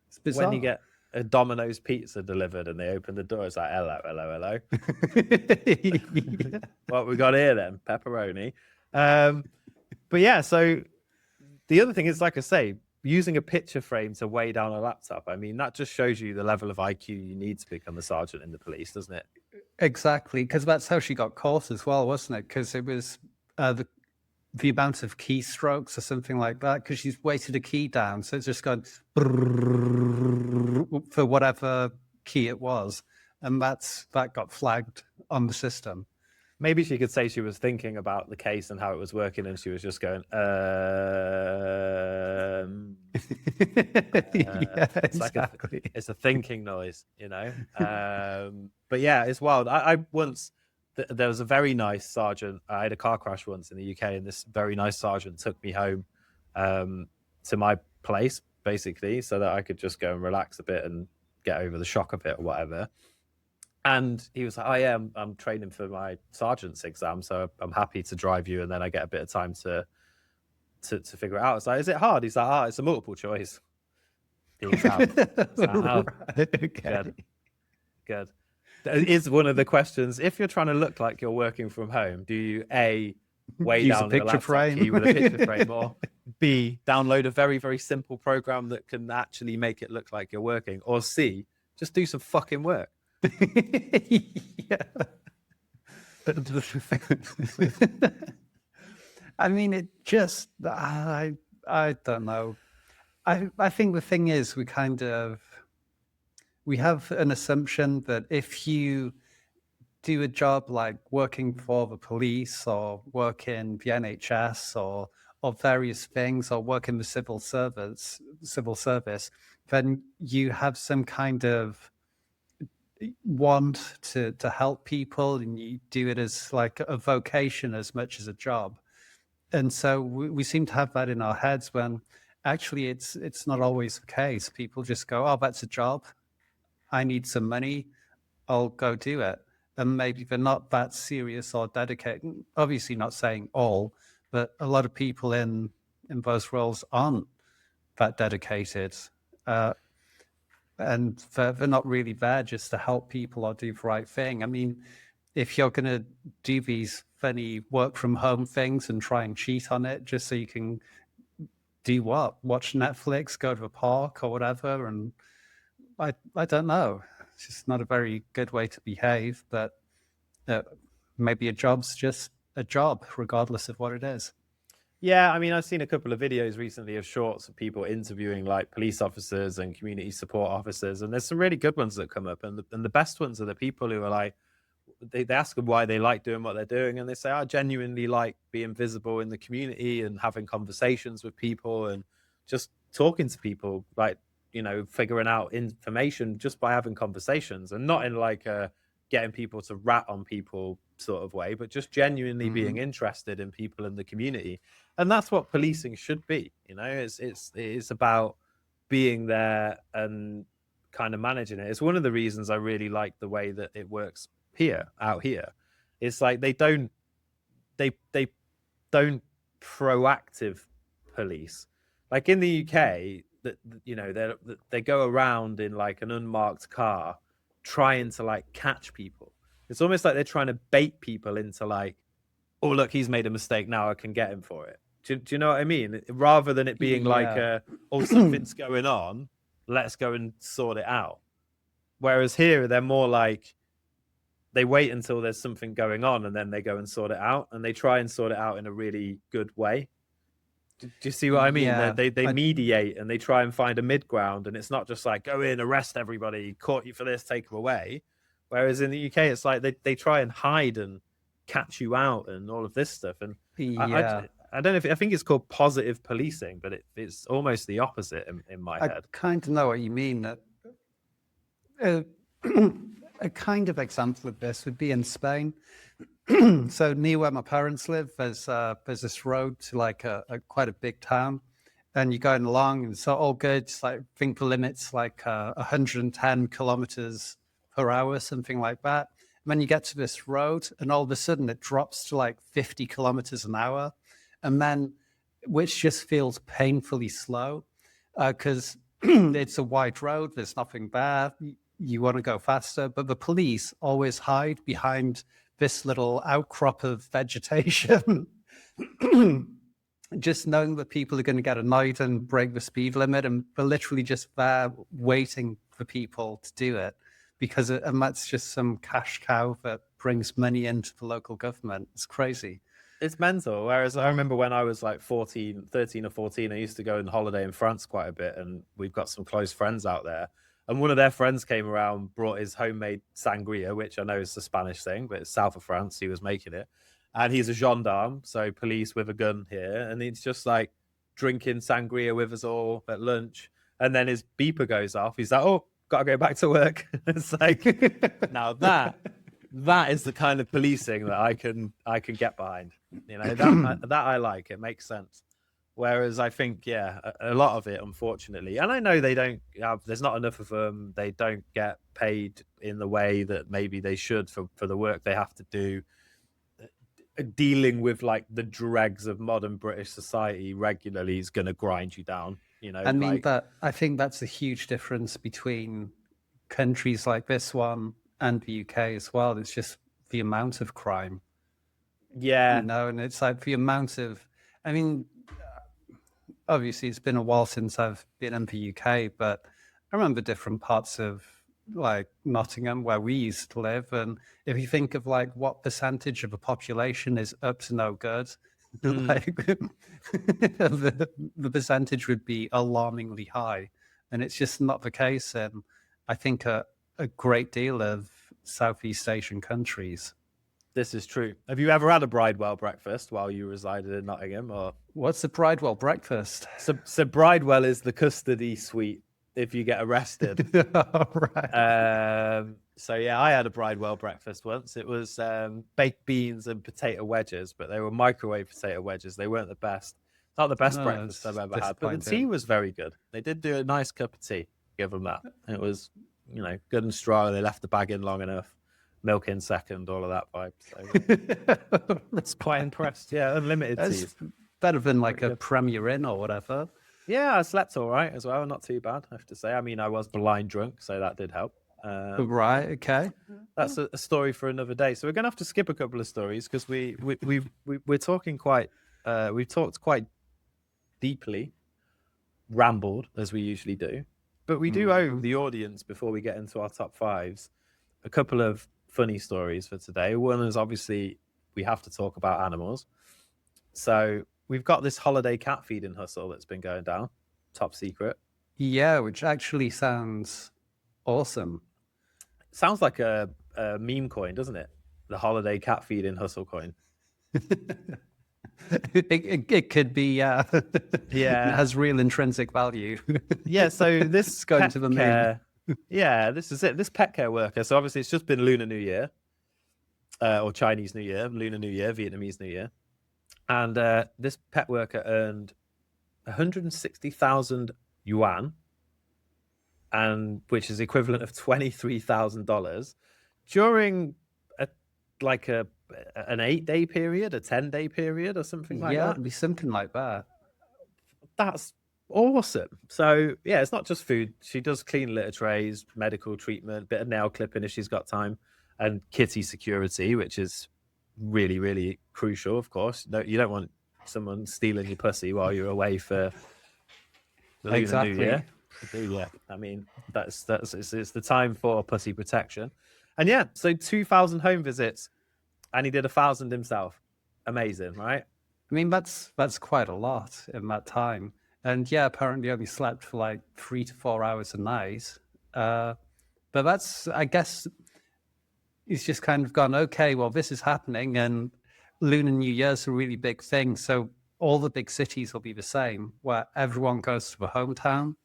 it's bizarre. When you get a Domino's pizza delivered and they open the door, it's like, hello. What we got here then? Pepperoni. But yeah, so the other thing is, like I say, using a picture frame to weigh down a laptop. I mean, that just shows you the level of IQ you need to become a sergeant in the police, doesn't it? Exactly, because that's how she got caught as well, wasn't it? Because it was the amount of keystrokes or something like that, because she's weighted a key down, so it's just gone for whatever key it was, and that got flagged on the system. Maybe she could say she was thinking about the case and how it was working, and she was just going, Yeah, it's exactly. like it's a thinking noise, you know. But yeah, it's wild. I once there was a very nice sergeant. I had a car crash once in the UK, and this very nice sergeant took me home to my place, basically, so that I could just go and relax a bit and get over the shock of it or whatever. And he was like, "Oh yeah, I'm training for my sergeant's exam, so I'm happy to drive you, and then I get a bit of time to figure it out." It's like, "Is it hard?" He's like, "It's a multiple choice, the exam." It's like, "Oh, Okay. good." That is one of the questions. If you're trying to look like you're working from home, do you A, weigh Use a down the picture laptop frame. key with a picture frame, or B, download a very, very simple program that can actually make it look like you're working, or C, just do some fucking work? Yeah. I mean, it just, I don't know. I think the thing is, we have an assumption that if you do a job like working for the police or work in the NHS or various things, or work in the civil service, then you have some kind of want to help people, and you do it as like a vocation as much as a job. And so we seem to have that in our heads, when actually it's not always the case. People just go, "Oh, that's a job. I need some money. I'll go do it." And maybe they're not that serious or dedicated. Obviously not saying all, but a lot of people in those roles aren't that dedicated. And they're not really there just to help people or do the right thing. I mean, if you're going to do these funny work from home things and try and cheat on it just so you can do what? Watch Netflix, go to the park or whatever. And I don't know. It's just not a very good way to behave, but maybe a job's just a job, regardless of what it is. Yeah, I mean, I've seen a couple of videos recently of shorts of people interviewing like police officers and community support officers, and there's some really good ones that come up, and the best ones are the people who are like, they ask them why they like doing what they're doing, and they say, "I genuinely like being visible in the community and having conversations with people and just talking to people, like, you know, figuring out information just by having conversations, and not in like a getting people to rat on people sort of way, but just genuinely being interested in people in the community." And that's what policing should be, you know. It's about being there and kind of managing it. It's one of the reasons I really like the way that it works out here. It's like they don't proactive police. Like in the UK, that, you know, they go around in like an unmarked car trying to like catch people. It's almost like they're trying to bait people into like, "Oh look, he's made a mistake, now I can get him for it." Do you know what I mean? Rather than it being like "Oh, something's going on, let's go and sort it out." Whereas here they're more like, they wait until there's something going on and then they go and sort it out, and they try and sort it out in a really good way. Do you see what I mean? Yeah, They mediate and they try and find a mid ground, and it's not just like, "Go in, arrest everybody, caught you for this, take them away." Whereas in the UK, it's like they try and hide and catch you out and all of this stuff. And I don't know if I think it's called positive policing, but it's almost the opposite in my head. I kind of know what you mean. A kind of example of this would be in Spain. So near where my parents live, there's this road to like a quite a big town, and you're going along, and it's all good. It's like, I think the limit's like 110 kilometers per hour, something like that. And then you get to this road, and all of a sudden it drops to like 50 kilometers an hour, and then, which just feels painfully slow because it's a wide road. There's nothing there. You want to go faster, but the police always hide behind this little outcrop of vegetation, just knowing that people are going to get annoyed and break the speed limit, and they're literally just there waiting for people to do it, because and that's just some cash cow that brings money into the local government. It's crazy. It's mental. Whereas I remember when I was like 13 or 14, I used to go on holiday in France quite a bit, and we've got some close friends out there. And one of their friends came around, brought his homemade sangria, which I know is a Spanish thing, but it's south of France. He was making it. And he's a gendarme, so police with a gun here. And he's just like drinking sangria with us all at lunch. And then his beeper goes off. He's like, oh, got to go back to work. It's like, now that is the kind of policing that I can get behind. You know, that I like. It makes sense. Whereas I think, yeah, a lot of it, unfortunately, and I know they don't have, there's not enough of them. They don't get paid in the way that maybe they should for the work they have to do. Dealing with like the dregs of modern British society regularly is going to grind you down. You know, I mean, I think that's a huge difference between countries like this one and the UK as well. It's just the amount of crime. Yeah. You know, and it's like the amount of, I mean, obviously it's been a while since I've been in the UK, but I remember different parts of like Nottingham where we used to live. And if you think of like what percentage of the population is up to no good, like the percentage would be alarmingly high. And it's just not the case in, I think, a great deal of Southeast Asian countries. This is true. Have you ever had a Bridewell breakfast while you resided in Nottingham? Or what's the Bridewell breakfast? So Bridewell is the custody suite if you get arrested. Right. So yeah, I had a Bridewell breakfast once. It was baked beans and potato wedges, but they were microwave potato wedges. They weren't the best. Not the best breakfast I've ever had, but the tea was very good. They did do a nice cup of tea. Give them that. It was, you know, good and strong. They left the bag in long enough. Milk in second, all of that vibe. So that's quite impressed. Yeah, unlimited teas. Better than like a Premier Inn or whatever. Yeah, I slept all right as well. Not too bad, I have to say. I mean, I was blind drunk, so that did help. Right. Okay. That's a story for another day. So we're gonna have to skip a couple of stories because we're talking quite. We've talked quite deeply, rambled as we usually do, but we do owe the audience before we get into our top fives a couple of funny stories for today. One is obviously we have to talk about animals. So we've got this holiday cat feeding hustle that's been going down, top secret. Yeah, which actually sounds awesome. Sounds like a meme coin, doesn't it? The holiday cat feeding hustle coin. It could be, yeah. Yeah. It has real intrinsic value. Yeah, so this going to the meme. Yeah, this is it. This pet care worker. So obviously it's just been Lunar New Year, or Chinese New Year, Lunar New Year, Vietnamese New Year. And this pet worker earned 160,000 yuan, and which is equivalent of $23,000 during an 8-day period, a 10-day period, or something like that. Yeah, it'd be something like that. That's awesome. So yeah, it's not just food. She does clean litter trays, medical treatment, bit of nail clipping if she's got time, and kitty security, which is really, really crucial. Of course, no, you don't want someone stealing your pussy while you're away for the Lunar New Year. Yeah, I mean it's the time for pussy protection. And yeah, so 2,000 home visits, and he did 1,000 himself. Amazing, right? I mean, that's quite a lot in that time. And yeah, apparently only slept for like 3 to 4 hours a night. But that's, I guess, he's just kind of gone, okay, well, this is happening, and Lunar New Year's a really big thing. So all the big cities will be the same, where everyone goes to the hometown,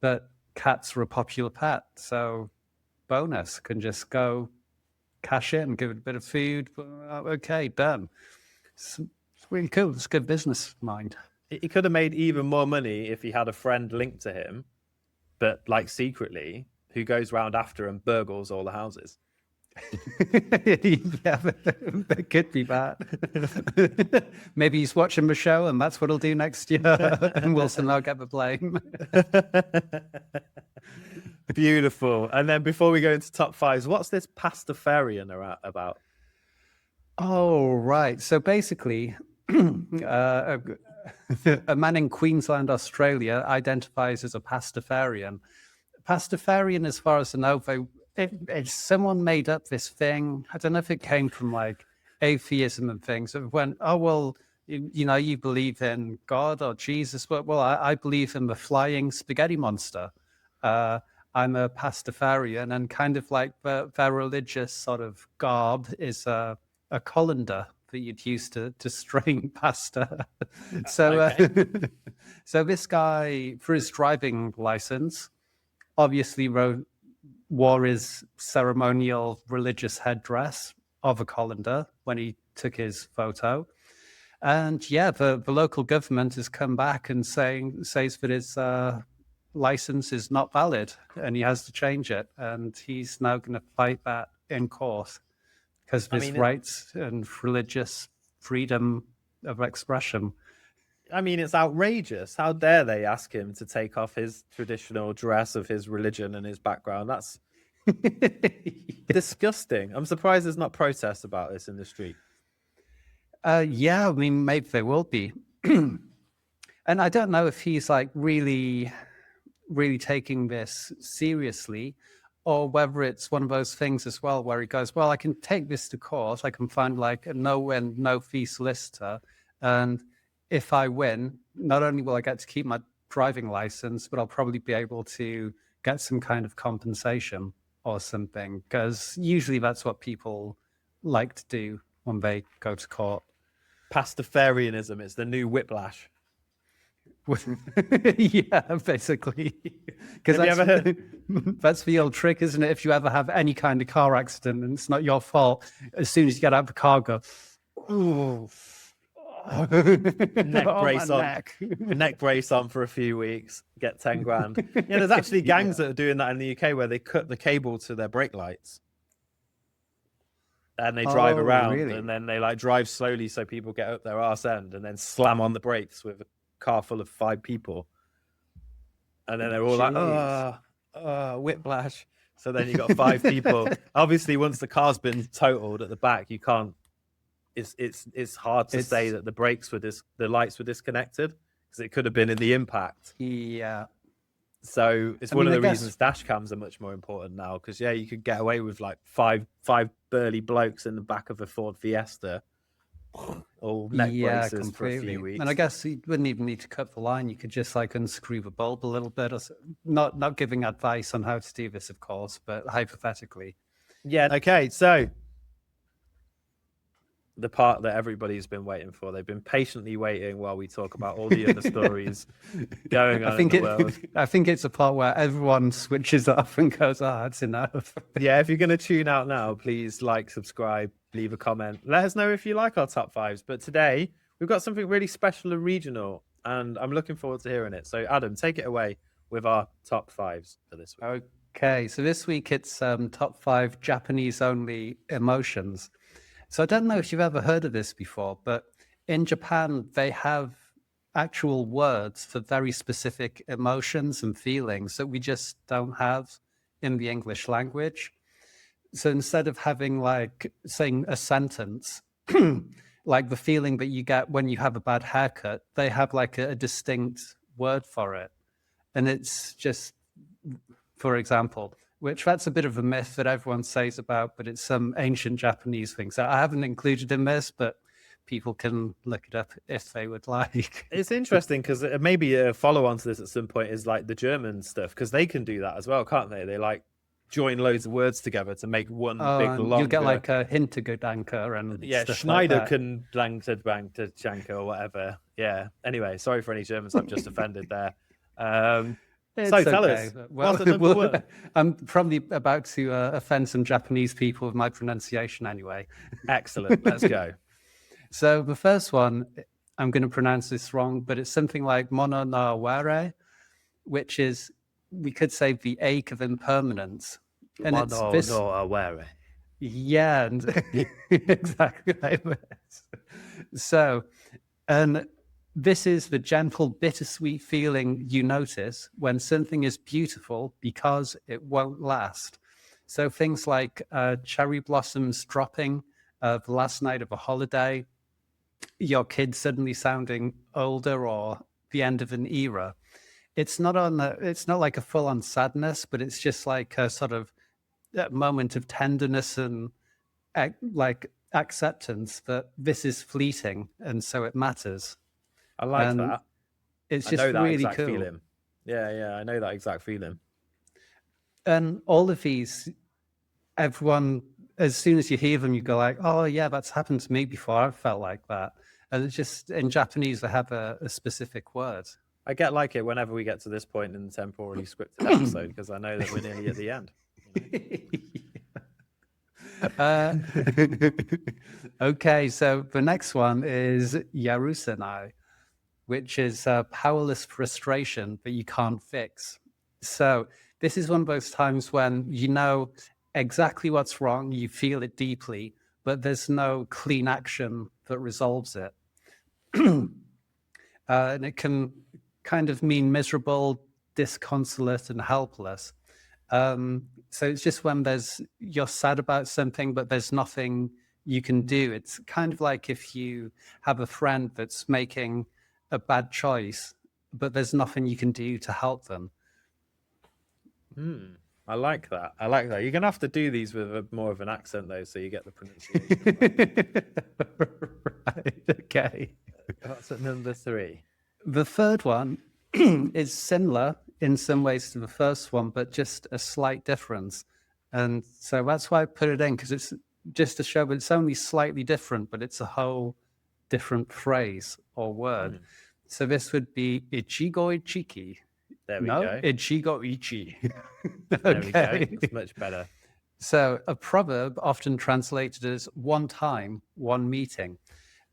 but cats are a popular pet. So bonus, can just go cash in, give it a bit of food. Okay, done. It's really cool. It's good business mind. He could have made even more money if he had a friend linked to him, but like secretly, who goes round after and burgles all the houses. Yeah, that could be bad. Maybe he's watching the show and that's what he'll do next year. And Wilson will get the blame. Beautiful. And then before we go into top fives, what's this Pastafarian about? Oh, right. So basically, a man in Queensland, Australia, identifies as a Pastafarian. Pastafarian, as far as I know, someone made up this thing. I don't know if it came from like atheism and things. It went, oh, well, you believe in God or Jesus, but well, I believe in the flying spaghetti monster. I'm a Pastafarian, and kind of like their religious sort of garb is a colander that you'd use to strain pasta. So, so this guy, for his driving license, obviously wore his ceremonial religious headdress of a colander when he took his photo. And yeah, the local government has come back and says that his license is not valid and he has to change it. And he's now going to fight that in court because of his rights and religious freedom of expression. I mean, it's outrageous. How dare they ask him to take off his traditional dress of his religion and his background? That's disgusting. I'm surprised there's not protests about this in the street. Yeah, I mean, maybe there will be. And I don't know if he's like really taking this seriously, or whether it's one of those things as well where he goes, well, I can take this to court. I can find like a no-win, no-fee solicitor. And if I win, not only will I get to keep my driving license, but I'll probably be able to get some kind of compensation or something, because usually that's what people like to do when they go to court. Pastafarianism is the new whiplash. Yeah, basically. Because that's the old trick, isn't it? If you ever have any kind of car accident and it's not your fault, as soon as you get out of the car, go, ooh. Neck brace on for a few weeks, get 10 grand. Yeah, there's actually gangs that are doing that in the UK where they cut the cable to their brake lights and they drive around, and then they like drive slowly so people get up their arse end and then slam on the brakes with a car full of 5 people, and then they're all like, whiplash. So then you got 5 people. Obviously, once the car's been totaled at the back, you can't. It's hard to say that the lights were disconnected, because it could have been in the impact. Yeah. So it's one of the reasons dash cams are much more important now, because you could get away with like five burly blokes in the back of a Ford Fiesta, or neck braces for a few weeks. And I guess you wouldn't even need to cut the line. You could just like unscrew the bulb a little bit. Or not giving advice on how to do this, of course, but hypothetically. Yeah. Okay. So the part that everybody's been waiting for. They've been patiently waiting while we talk about all the other stories going on in the world. I think it's a part where everyone switches off and goes, that's enough. Yeah, if you're going to tune out now, please like, subscribe, leave a comment. Let us know if you like our top 5s. But today, we've got something really special and regional, and I'm looking forward to hearing it. So, Adam, take it away with our top 5s for this week. Okay, so this week it's top 5 Japanese-only emotions. So I don't know if you've ever heard of this before, but in Japan, they have actual words for very specific emotions and feelings that we just don't have in the English language. So instead of having like saying a sentence, like the feeling that you get when you have a bad haircut, they have like a distinct word for it. And it's just, for example, which that's a bit of a myth that everyone says about, but it's some ancient Japanese thing. So I haven't included in this, but people can look it up if they would like. It's interesting because maybe a follow-on to this at some point is like the German stuff, because they can do that as well, can't they? They like join loads of words together to make one big long. You get like a Hintergedanke and Schneider like can Janke or whatever. Yeah. Anyway, sorry for any Germans I've just offended there. So tell us, what's the number one? I'm probably about to offend some Japanese people with my pronunciation anyway. Excellent. Let's go. So the first one, I'm going to pronounce this wrong, but it's something like mono no aware, which is, we could say, the ache of impermanence. And mono no aware. Yeah, and exactly like this. So, and this is the gentle, bittersweet feeling you notice when something is beautiful because it won't last. So things like cherry blossoms dropping, the last night of a holiday, your kid suddenly sounding older, or the end of an era. It's not like a full-on sadness, but it's just like a sort of that moment of tenderness and like acceptance that this is fleeting and so it matters. I like And that. it's I just know that really exact cool. feeling. Yeah, I know that exact feeling. And all of these, everyone, as soon as you hear them, you go like, oh yeah, that's happened to me before. I've felt like that. And it's just, in Japanese, they have a specific word. I get like it whenever we get to this point in the temporally scripted episode, because I know that we're nearly at the end. Okay, so the next one is yarusenai, which is powerless frustration that you can't fix. So this is one of those times when you know exactly what's wrong, you feel it deeply, but there's no clean action that resolves it. And it can kind of mean miserable, disconsolate, and helpless. So it's just when you're sad about something, but there's nothing you can do. It's kind of like if you have a friend that's making a bad choice, but there's nothing you can do to help them. I like that. You're gonna have to do these with more of an accent though, so you get the pronunciation. Right, okay. What's at number 3? The third one is similar in some ways to the first one, but just a slight difference. And so that's why I put it in, because it's just to show that it's only slightly different, but it's a whole different phrase or word. So this would be ichigo ichiki. There we go. Ichigo ichi. There we go. It's much better. So a proverb often translated as one time, one meeting.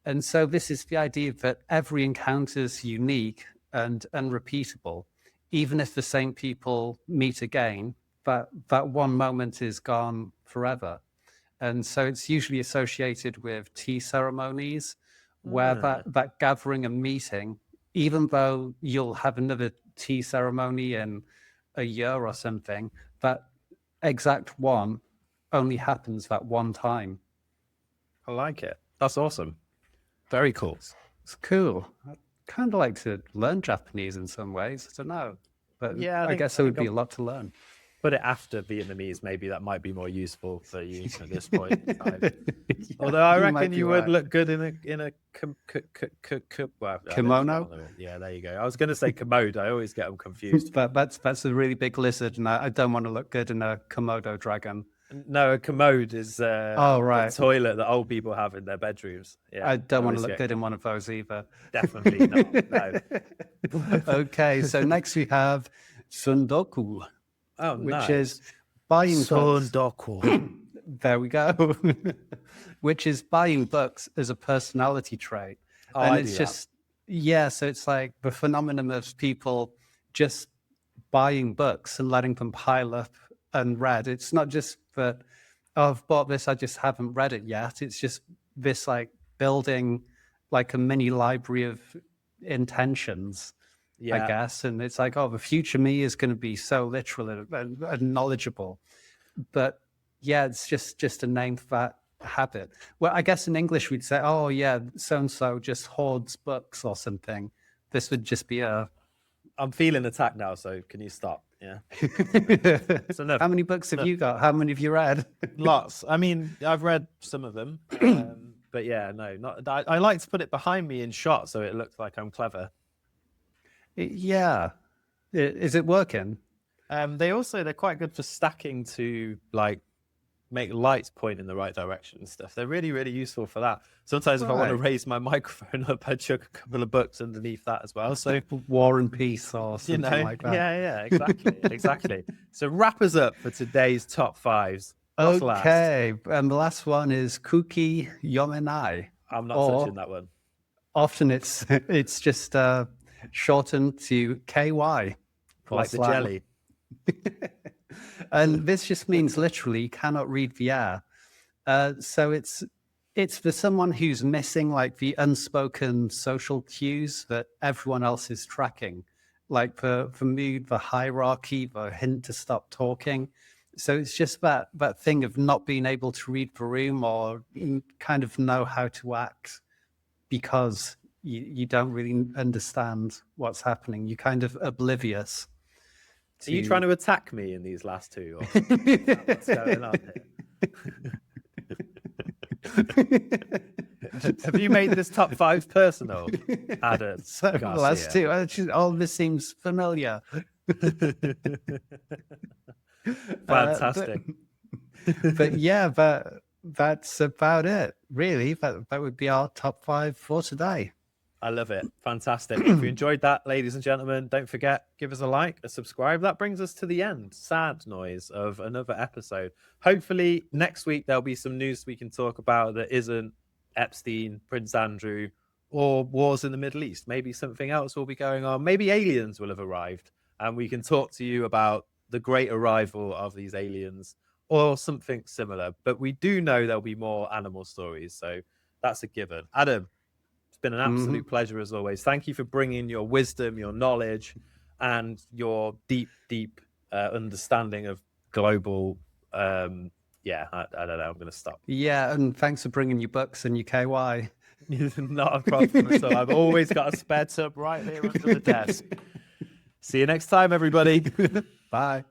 And so this is the idea that every encounter is unique and unrepeatable. Even if the same people meet again, that one moment is gone forever. And so it's usually associated with tea ceremonies where that gathering and meeting, even though you'll have another tea ceremony in a year or something, that exact one only happens that one time. I like it. That's awesome. Very cool. It's cool. I'd kind of like to learn Japanese in some ways. I don't know. But yeah, I guess there would be a lot to learn. Put it after Vietnamese, maybe that might be more useful for you at this point in time. Although I reckon you would look good in a kimono. Yeah, there you go. I was going to say commode. I always get them confused. But that's a really big lizard, and I don't want to look good in a Komodo dragon. No, a commode is right. the toilet that old people have in their bedrooms. Yeah, I don't want to look good in one of those either. Definitely not. No. Okay, so next we have sundoku. Oh, which is buying sundoku. Books. There we go. Which is buying books as a personality trait. Oh, and I it's do just, yeah, so it's like the phenomenon of people just buying books and letting them pile up unread. It's not just that, oh, I've bought this, I just haven't read it yet. It's just this like building like a mini library of intentions. I guess. And it's like, oh, the future me is going to be so literal and knowledgeable. But yeah, it's just a name for that habit. Well, I guess in English we'd say, oh yeah, so-and-so just hoards books or something. This would just be a... I'm feeling attacked now, so can you stop? Yeah. How many books have you got? How many have you read? Lots. I mean, I've read some of them. But yeah, no, not. I like to put it behind me in shot so it looks like I'm clever. Yeah. Is it working? They're quite good for stacking to like make lights point in the right direction and stuff. They're really, really useful for that. Sometimes if I want to raise my microphone up, I'd chuck a couple of books underneath that as well. So War and Peace or something like that. Yeah, exactly. So wrap us up for today's top 5s. What's okay. And the last one is Kuki Yomenai. I'm not touching that one. Often it's just shortened to KY. Like the jelly. And this just means literally cannot read the air. So it's for someone who's missing like the unspoken social cues that everyone else is tracking, like for mood, the hierarchy, the hint to stop talking. So it's just that thing of not being able to read the room or kind of know how to act because you don't really understand what's happening. You're kind of oblivious. Are you trying to attack me in these last two? Or what's going on here? Have you made this top 5 personal, Adam? So, well, that's too. All this seems familiar. Fantastic. But yeah, that's about it, really. That would be our top 5 for today. I love it. Fantastic. If you enjoyed that, ladies and gentlemen, don't forget, give us a like, a subscribe. That brings us to the end, sad noise, of another episode. Hopefully next week there'll be some news we can talk about that isn't Epstein, Prince Andrew, or wars in the Middle East. Maybe something else will be going on. Maybe aliens will have arrived and we can talk to you about the great arrival of these aliens or something similar. But we do know there'll be more animal stories, so that's a given. Adam, it's been an absolute pleasure as always. Thank you for bringing your wisdom, your knowledge, and your deep understanding of global I don't know, I'm going to stop. Yeah, and thanks for bringing your books and your KY. Not a problem. So I've always got a spare tub right here under the desk. See you next time, everybody. Bye.